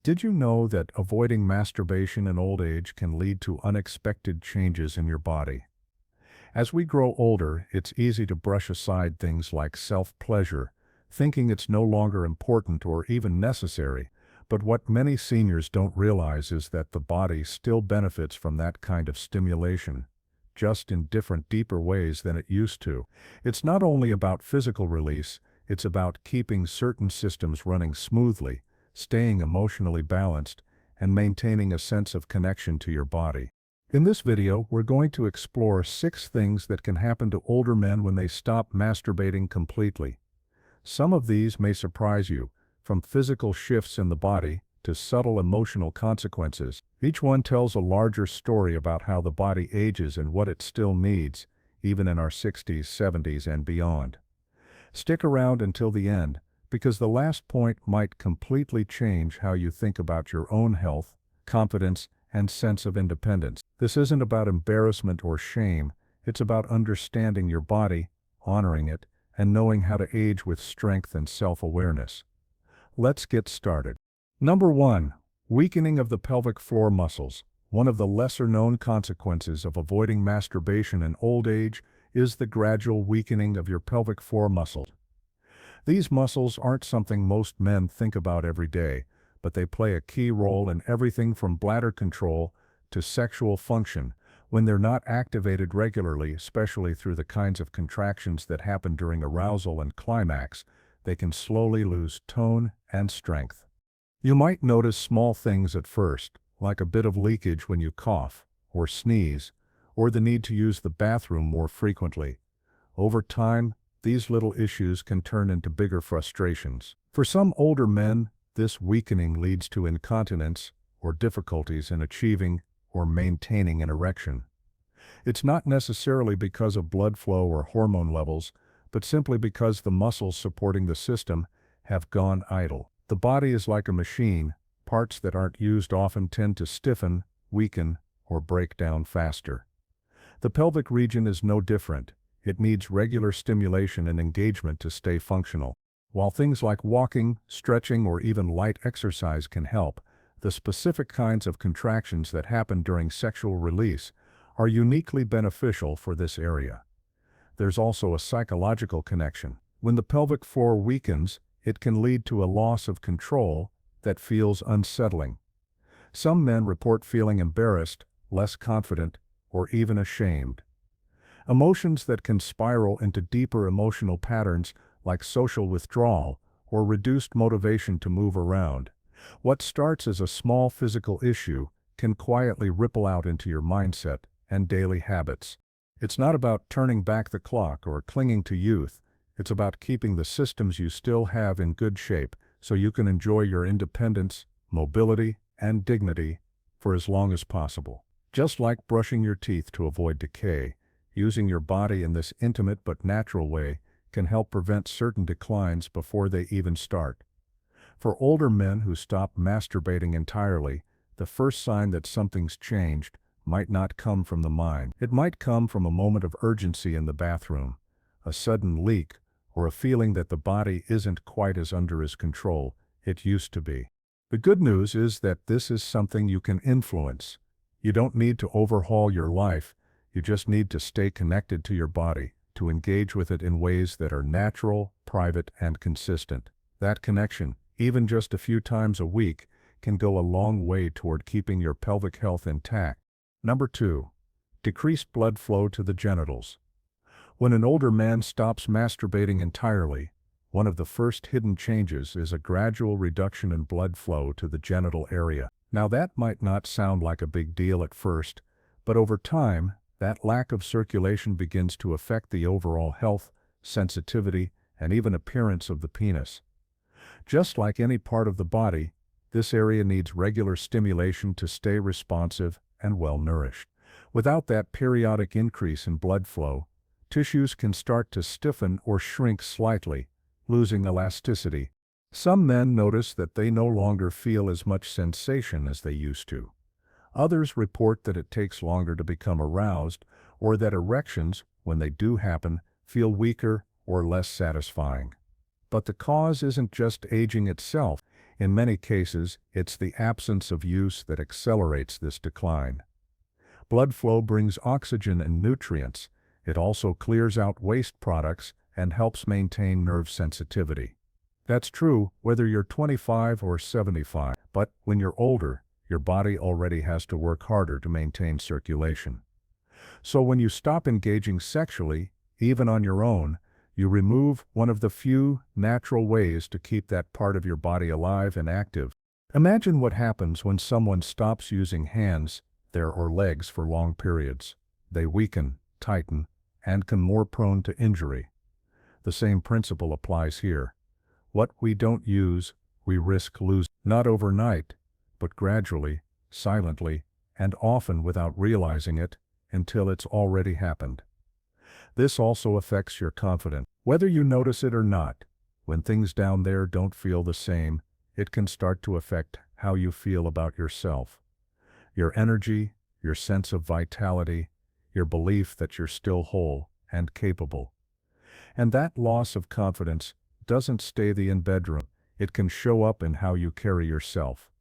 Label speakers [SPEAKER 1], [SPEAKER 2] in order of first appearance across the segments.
[SPEAKER 1] Did you know that avoiding masturbation in old age can lead to unexpected changes in your body? As we grow older, it's easy to brush aside things like self-pleasure, thinking it's no longer important or even necessary. But what many seniors don't realize is that the body still benefits from that kind of stimulation, just in different, deeper ways than it used to. It's not only about physical release, it's about keeping certain systems running smoothly, staying emotionally balanced, and maintaining a sense of connection to your body. In this video, we're going to explore 6 things that can happen to older men when they stop masturbating completely. Some of these may surprise you, from physical shifts in the body to subtle emotional consequences. Each one tells a larger story about how the body ages and what it still needs, even in our 60s, 70s, and beyond. Stick around until the end, because the last point might completely change how you think about your own health, confidence, and sense of independence. This isn't about embarrassment or shame, it's about understanding your body, honoring it, and knowing how to age with strength and self-awareness. Let's get started. Number 1. Weakening of the pelvic floor muscles. One of the lesser-known consequences of avoiding masturbation in old age is the gradual weakening of your pelvic floor muscles. These muscles aren't something most men think about every day, but they play a key role in everything from bladder control to sexual function. When they're not activated regularly, especially through the kinds of contractions that happen during arousal and climax, they can slowly lose tone and strength. You might notice small things at first, like a bit of leakage when you cough or sneeze, or the need to use the bathroom more frequently. Over time, these little issues can turn into bigger frustrations. For some older men, this weakening leads to incontinence or difficulties in achieving or maintaining an erection. It's not necessarily because of blood flow or hormone levels, but simply because the muscles supporting the system have gone idle. The body is like a machine. Parts that aren't used often tend to stiffen, weaken, or break down faster. The pelvic region is no different. It needs regular stimulation and engagement to stay functional. While things like walking, stretching, or even light exercise can help, the specific kinds of contractions that happen during sexual release are uniquely beneficial for this area. There's also a psychological connection. When the pelvic floor weakens, it can lead to a loss of control that feels unsettling. Some men report feeling embarrassed, less confident, or even ashamed. Emotions that can spiral into deeper emotional patterns like social withdrawal or reduced motivation to move around. What starts as a small physical issue can quietly ripple out into your mindset and daily habits. It's not about turning back the clock or clinging to youth. It's about keeping the systems you still have in good shape so you can enjoy your independence, mobility, and dignity for as long as possible. Just like brushing your teeth to avoid decay, using your body in this intimate but natural way can help prevent certain declines before they even start. For older men who stop masturbating entirely, the first sign that something's changed might not come from the mind. It might come from a moment of urgency in the bathroom, a sudden leak, or a feeling that the body isn't quite as under his control it used to be. The good news is that this is something you can influence. You don't need to overhaul your life. You just need to stay connected to your body, to engage with it in ways that are natural, private, and consistent. That connection, even just a few times a week, can go a long way toward keeping your pelvic health intact. Number 2. Decreased blood flow to the genitals. When an older man stops masturbating entirely, one of the first hidden changes is a gradual reduction in blood flow to the genital area. Now that might not sound like a big deal at first, but over time, that lack of circulation begins to affect the overall health, sensitivity, and even appearance of the penis. Just like any part of the body, this area needs regular stimulation to stay responsive and well-nourished. Without that periodic increase in blood flow, tissues can start to stiffen or shrink slightly, losing elasticity. Some men notice that they no longer feel as much sensation as they used to. Others report that it takes longer to become aroused, or that erections, when they do happen, feel weaker or less satisfying. But the cause isn't just aging itself, In many cases, it's the absence of use that accelerates this decline. Blood flow brings oxygen and nutrients. It also clears out waste products and helps maintain nerve sensitivity. That's true whether you're 25 or 75, but when you're older, your body already has to work harder to maintain circulation. So when you stop engaging sexually, even on your own, you remove one of the few natural ways to keep that part of your body alive and active. Imagine what happens when someone stops using hands, or legs for long periods. They weaken, tighten, and can more prone to injury. The same principle applies here. What we don't use, we risk losing, not overnight, but gradually, silently, and often without realizing it, until it's already happened. This also affects your confidence. Whether you notice it or not, when things down there don't feel the same, it can start to affect how you feel about yourself. Your energy, your sense of vitality, your belief that you're still whole and capable. And that loss of confidence doesn't stay in bedroom. It can show up in how you carry yourself,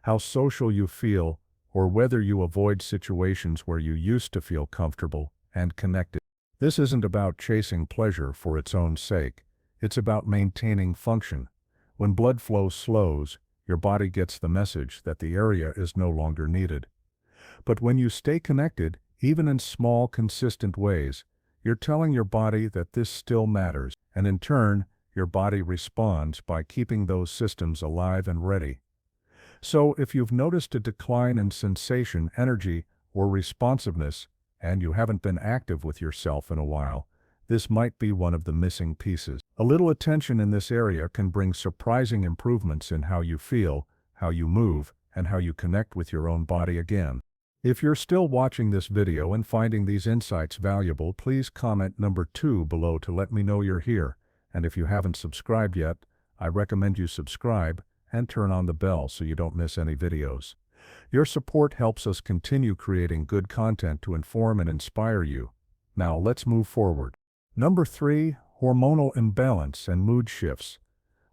[SPEAKER 1] how social you feel, or whether you avoid situations where you used to feel comfortable and connected. This isn't about chasing pleasure for its own sake. It's about maintaining function. When blood flow slows, your body gets the message that the area is no longer needed. But when you stay connected, even in small, consistent ways, you're telling your body that this still matters, and in turn, your body responds by keeping those systems alive and ready. So if you've noticed a decline in sensation, energy, or responsiveness, and you haven't been active with yourself in a while, this might be one of the missing pieces. A little attention in this area can bring surprising improvements in how you feel, how you move, and how you connect with your own body again. If you're still watching this video and finding these insights valuable, please comment number 2 below to let me know you're here. And if you haven't subscribed yet, I recommend you subscribe and turn on the bell so you don't miss any videos. Your support helps us continue creating good content to inform and inspire you. Now let's move forward. Number 3, hormonal imbalance and mood shifts.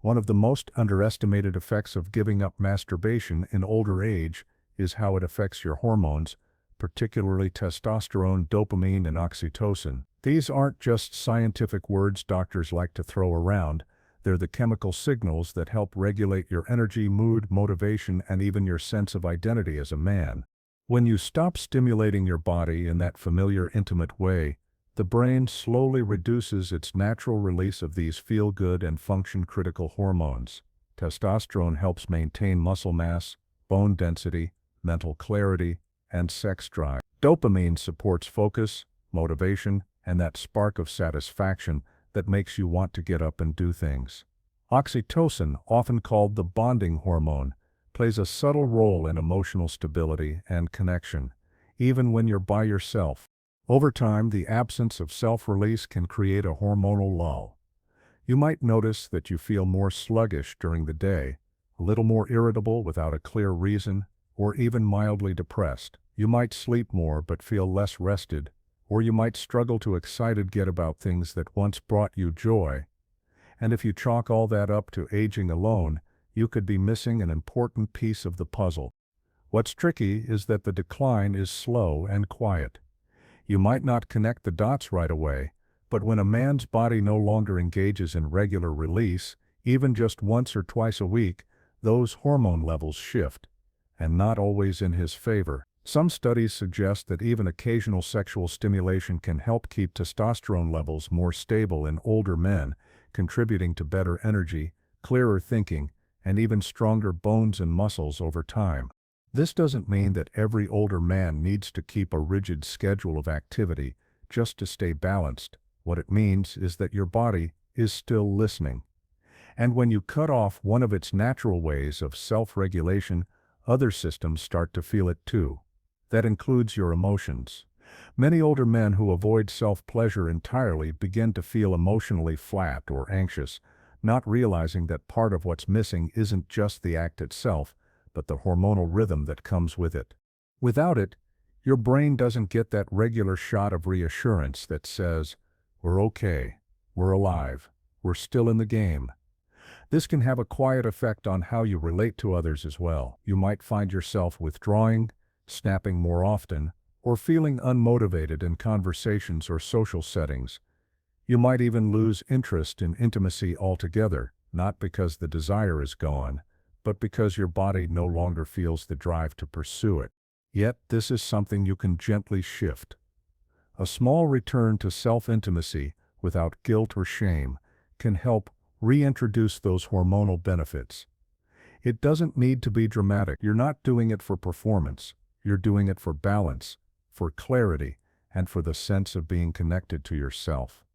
[SPEAKER 1] One of the most underestimated effects of giving up masturbation in older age is how it affects your hormones, particularly testosterone, dopamine, and oxytocin. These aren't just scientific words doctors like to throw around. They're the chemical signals that help regulate your energy, mood, motivation, and even your sense of identity as a man. When you stop stimulating your body in that familiar, intimate way, the brain slowly reduces its natural release of these feel-good and function-critical hormones. Testosterone helps maintain muscle mass, bone density, mental clarity, and sex drive. Dopamine supports focus, motivation, and that spark of satisfaction that makes you want to get up and do things. Oxytocin, often called the bonding hormone, plays a subtle role in emotional stability and connection, even when you're by yourself. Over time, the absence of self-release can create a hormonal lull. You might notice that you feel more sluggish during the day, a little more irritable without a clear reason, or even mildly depressed. You might sleep more but feel less rested, or you might struggle to get about things that once brought you joy. And if you chalk all that up to aging alone, you could be missing an important piece of the puzzle. What's tricky is that the decline is slow and quiet. You might not connect the dots right away, but when a man's body no longer engages in regular release, even just once or twice a week, those hormone levels shift, and not always in his favor. Some studies suggest that even occasional sexual stimulation can help keep testosterone levels more stable in older men, contributing to better energy, clearer thinking, and even stronger bones and muscles over time. This doesn't mean that every older man needs to keep a rigid schedule of activity just to stay balanced. What it means is that your body is still listening. And when you cut off one of its natural ways of self-regulation, other systems start to feel it too. That includes your emotions. Many older men who avoid self-pleasure entirely begin to feel emotionally flat or anxious, not realizing that part of what's missing isn't just the act itself, but the hormonal rhythm that comes with it. Without it, your brain doesn't get that regular shot of reassurance that says, "We're okay, we're alive, we're still in the game." This can have a quiet effect on how you relate to others as well. You might find yourself withdrawing, snapping more often, or feeling unmotivated in conversations or social settings. You might even lose interest in intimacy altogether, not because the desire is gone, but because your body no longer feels the drive to pursue it. Yet, this is something you can gently shift. A small return to self-intimacy, without guilt or shame, can help reintroduce those hormonal benefits. It doesn't need to be dramatic. You're not doing it for performance. You're doing it for balance, for clarity, and for the sense of being connected to yourself.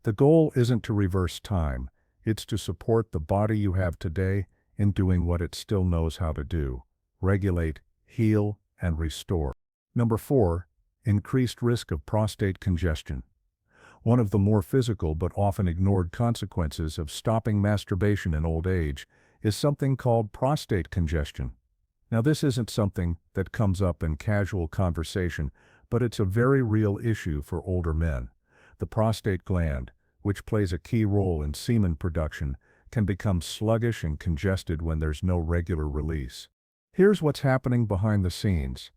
[SPEAKER 1] The goal isn't to reverse time, it's to support the body you have today in doing what it still knows how to do: regulate, heal, and restore. Number 4. Increased risk of prostate congestion. One of the more physical but often ignored consequences of stopping masturbation in old age is something called prostate congestion. Now, this isn't something that comes up in casual conversation, but it's a very real issue for older men. The prostate gland, which plays a key role in semen production, can become sluggish and congested when there's no regular release. Here's what's happening behind the scenes.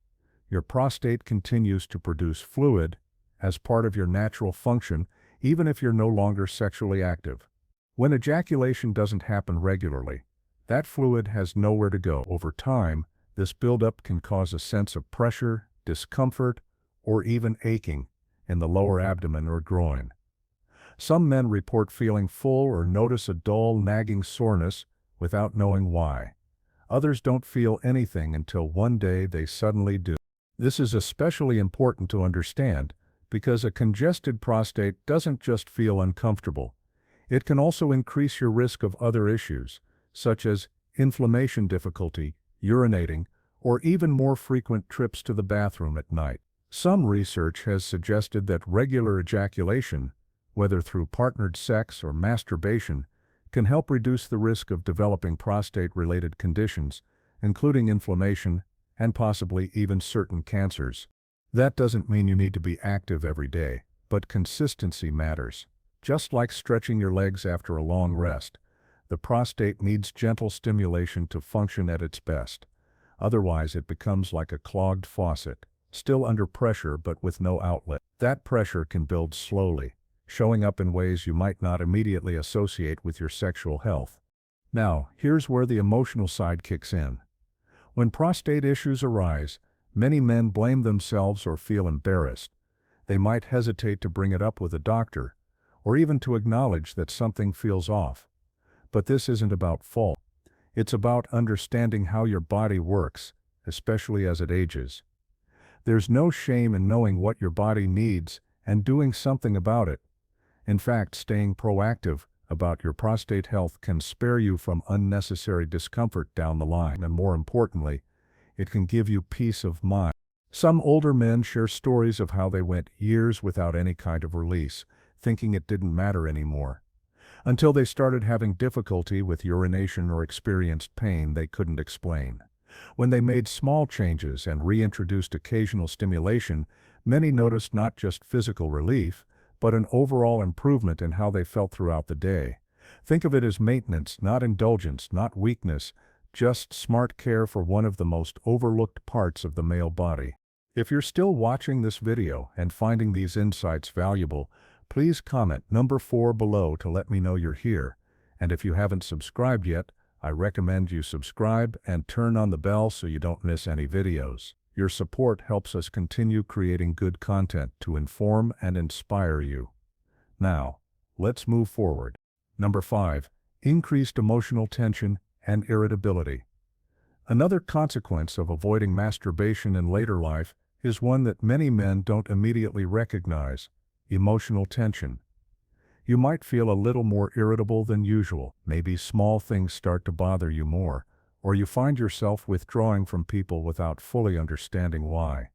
[SPEAKER 1] Your prostate continues to produce fluid as part of your natural function, even if you're no longer sexually active. When ejaculation doesn't happen regularly, that fluid has nowhere to go. Over time, this buildup can cause a sense of pressure, discomfort, or even aching in the lower abdomen or groin. Some men report feeling full or notice a dull, nagging soreness without knowing why. Others don't feel anything until one day they suddenly do. This is especially important to understand because a congested prostate doesn't just feel uncomfortable. It can also increase your risk of other issues, such as inflammation difficulty, urinating, or even more frequent trips to the bathroom at night. Some research has suggested that regular ejaculation, whether through partnered sex or masturbation, can help reduce the risk of developing prostate-related conditions, including inflammation and possibly even certain cancers. That doesn't mean you need to be active every day, but consistency matters. Just like stretching your legs after a long rest, the prostate needs gentle stimulation to function at its best. Otherwise, it becomes like a clogged faucet, still under pressure but with no outlet. That pressure can build slowly, showing up in ways you might not immediately associate with your sexual health. Now, here's where the emotional side kicks in. When prostate issues arise, many men blame themselves or feel embarrassed. They might hesitate to bring it up with a doctor, or even to acknowledge that something feels off. But this isn't about fault. It's about understanding how your body works, especially as it ages. There's no shame in knowing what your body needs and doing something about it. In fact, staying proactive about your prostate health can spare you from unnecessary discomfort down the line, and more importantly, it can give you peace of mind. Some older men share stories of how they went years without any kind of release, thinking it didn't matter anymore, until they started having difficulty with urination or experienced pain they couldn't explain. When they made small changes and reintroduced occasional stimulation, many noticed not just physical relief, but an overall improvement in how they felt throughout the day. Think of it as maintenance, not indulgence, not weakness, just smart care for one of the most overlooked parts of the male body. If you're still watching this video and finding these insights valuable, please comment number 4 below to let me know you're here. And if you haven't subscribed yet, I recommend you subscribe and turn on the bell so you don't miss any videos. Your support helps us continue creating good content to inform and inspire you. Now, let's move forward. Number 5. Increased emotional tension and irritability. Another consequence of avoiding masturbation in later life is one that many men don't immediately recognize: emotional tension. You might feel a little more irritable than usual. Maybe small things start to bother you more, or you find yourself withdrawing from people without fully understanding why.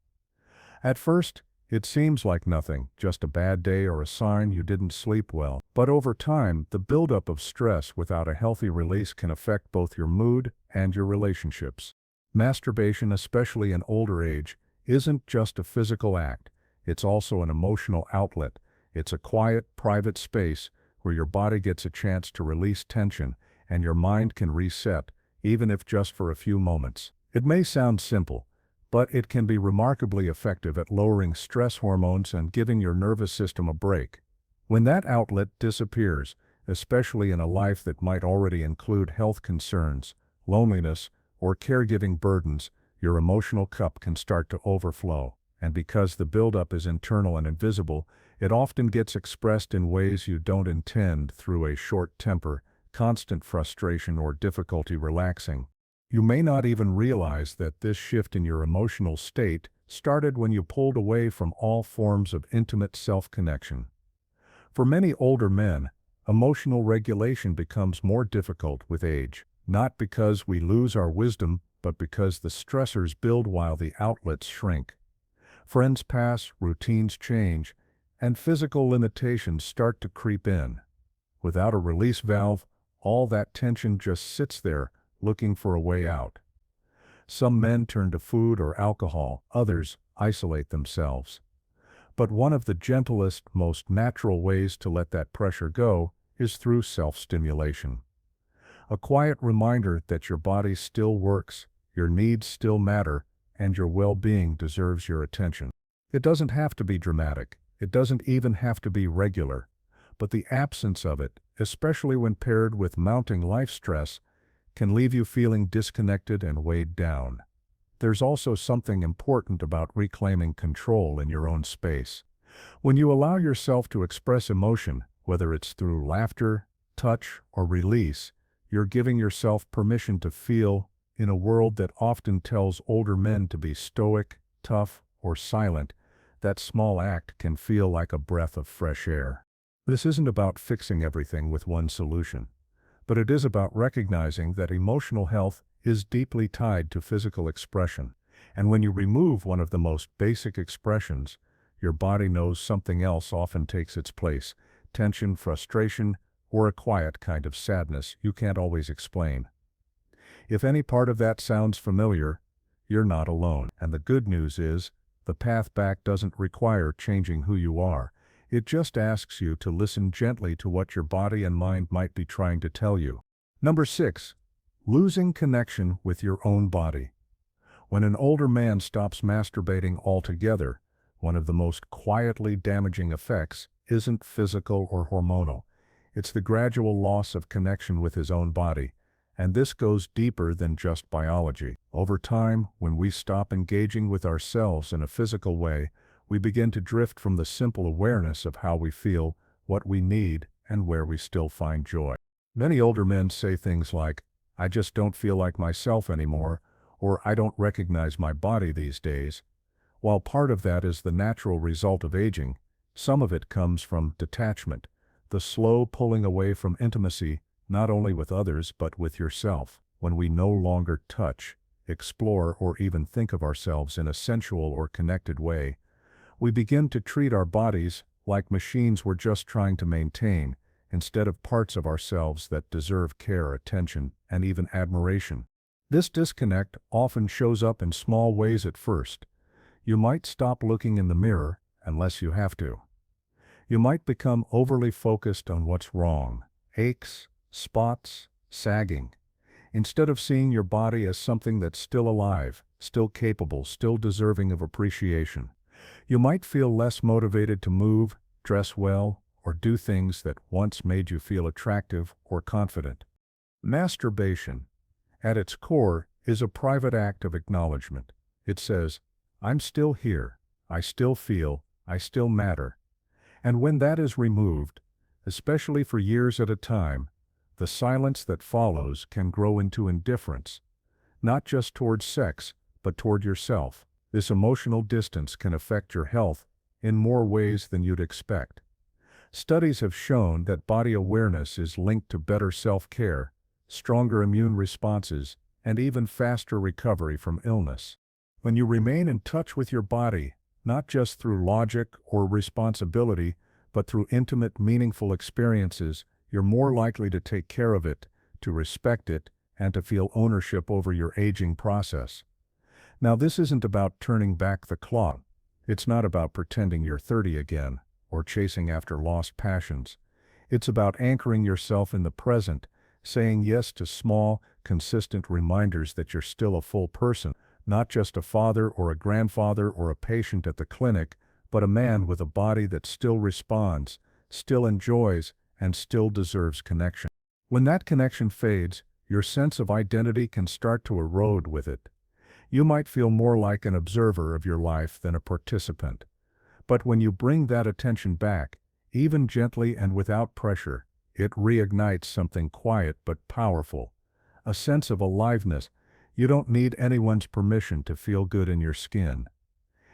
[SPEAKER 1] At first, it seems like nothing, just a bad day or a sign you didn't sleep well. But over time, the buildup of stress without a healthy release can affect both your mood and your relationships. Masturbation, especially in older age, isn't just a physical act. It's also an emotional outlet. It's a quiet, private space where your body gets a chance to release tension and your mind can reset, even if just for a few moments. It may sound simple, but it can be remarkably effective at lowering stress hormones and giving your nervous system a break. When that outlet disappears, especially in a life that might already include health concerns, loneliness, or caregiving burdens, your emotional cup can start to overflow. And because the buildup is internal and invisible, it often gets expressed in ways you don't intend through a short temper, constant frustration, or difficulty relaxing. You may not even realize that this shift in your emotional state started when you pulled away from all forms of intimate self-connection. For many older men, emotional regulation becomes more difficult with age, not because we lose our wisdom, but because the stressors build while the outlets shrink. Friends pass, routines change, and physical limitations start to creep in. Without a release valve, all that tension just sits there, looking for a way out. Some men turn to food or alcohol, others isolate themselves. But one of the gentlest, most natural ways to let that pressure go is through self-stimulation. A quiet reminder that your body still works, your needs still matter, and your well-being deserves your attention. It doesn't have to be dramatic. It doesn't even have to be regular. But the absence of it, especially when paired with mounting life stress, can leave you feeling disconnected and weighed down. There's also something important about reclaiming control in your own space. When you allow yourself to express emotion, whether it's through laughter, touch, or release, you're giving yourself permission to feel in a world that often tells older men to be stoic, tough, or silent. That small act can feel like a breath of fresh air. This isn't about fixing everything with one solution, but it is about recognizing that emotional health is deeply tied to physical expression, and when you remove one of the most basic expressions, your body knows something else often takes its place: tension, frustration, or a quiet kind of sadness you can't always explain. If any part of that sounds familiar, you're not alone. And the good news is, the path back doesn't require changing who you are. It just asks you to listen gently to what your body and mind might be trying to tell you. Number 6. Losing connection with your own body. When an older man stops masturbating altogether, one of the most quietly damaging effects isn't physical or hormonal. It's the gradual loss of connection with his own body, and this goes deeper than just biology. Over time, when we stop engaging with ourselves in a physical way, we begin to drift from the simple awareness of how we feel, what we need, and where we still find joy. Many older men say things like, "I just don't feel like myself anymore," or "I don't recognize my body these days." While part of that is the natural result of aging, some of it comes from detachment, the slow pulling away from intimacy, not only with others but with yourself. When we no longer touch, explore, or even think of ourselves in a sensual or connected way, we begin to treat our bodies like machines we're just trying to maintain, instead of parts of ourselves that deserve care, attention, and even admiration. This disconnect often shows up in small ways at first. You might stop looking in the mirror, unless you have to. You might become overly focused on what's wrong, aches, spots, sagging, instead of seeing your body as something that's still alive, still capable, still deserving of appreciation. You might feel less motivated to move, dress well, or do things that once made you feel attractive or confident. Masturbation, at its core, is a private act of acknowledgement. It says, "I'm still here, I still feel, I still matter." And when that is removed, especially for years at a time, the silence that follows can grow into indifference, not just towards sex, but toward yourself. This emotional distance can affect your health in more ways than you'd expect. Studies have shown that body awareness is linked to better self-care, stronger immune responses, and even faster recovery from illness. When you remain in touch with your body, not just through logic or responsibility, but through intimate, meaningful experiences, you're more likely to take care of it, to respect it, and to feel ownership over your aging process. Now, this isn't about turning back the clock. It's not about pretending you're 30 again, or chasing after lost passions. It's about anchoring yourself in the present saying yes to small, consistent reminders that you're still a full person, not just a father or a grandfather or a patient at the clinic, but a man with a body that still responds, still enjoys, and still deserves connection. When that connection fades, your sense of identity can start to erode with it. You might feel more like an observer of your life than a participant. But when you bring that attention back, even gently and without pressure, it reignites something quiet but powerful, a sense of aliveness. You don't need anyone's permission to feel good in your skin.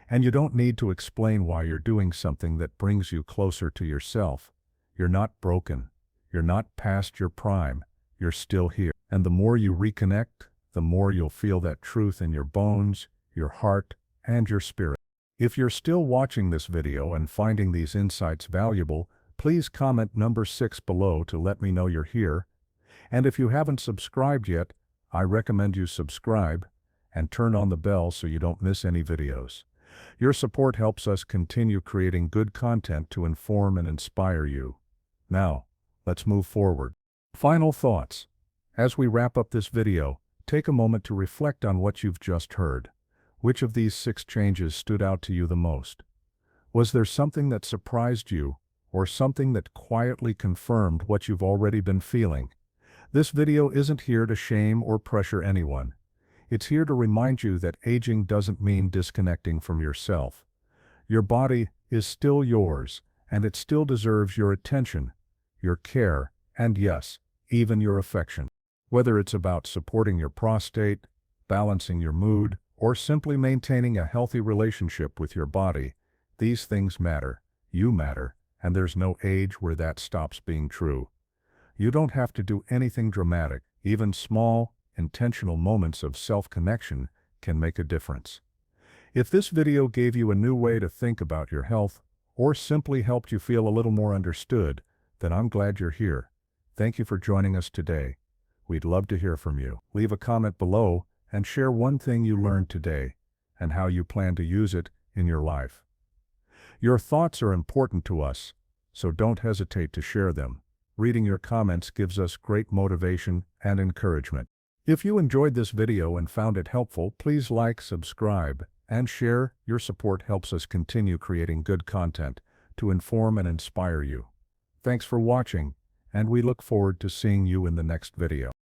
[SPEAKER 1] And you don't need to explain why you're doing something that brings you closer to yourself. You're not broken. You're not past your prime. You're still here. And the more you reconnect, the more you'll feel that truth in your bones, your heart, and your spirit. If you're still watching this video and finding these insights valuable, please comment number 6 below to let me know you're here. And if you haven't subscribed yet, I recommend you subscribe and turn on the bell so you don't miss any videos. Your support helps us continue creating good content to inform and inspire you. Now, let's move forward. Final thoughts. As we wrap up this video, take a moment to reflect on what you've just heard. Which of these 6 changes stood out to you the most? Was there something that surprised you, or something that quietly confirmed what you've already been feeling? This video isn't here to shame or pressure anyone. It's here to remind you that aging doesn't mean disconnecting from yourself. Your body is still yours, and it still deserves your attention, your care, and yes, even your affection. Whether it's about supporting your prostate, balancing your mood, or simply maintaining a healthy relationship with your body, these things matter, you matter, and there's no age where that stops being true. You don't have to do anything dramatic. Even small, intentional moments of self-connection can make a difference. If this video gave you a new way to think about your health, or simply helped you feel a little more understood, then I'm glad you're here. Thank you for joining us today. We'd love to hear from you. Leave a comment below and share one thing you learned today and how you plan to use it in your life. Your thoughts are important to us, so don't hesitate to share them. Reading your comments gives us great motivation and encouragement. If you enjoyed this video and found it helpful, please like, subscribe, and share. Your support helps us continue creating good content to inform and inspire you. Thanks for watching, and we look forward to seeing you in the next video.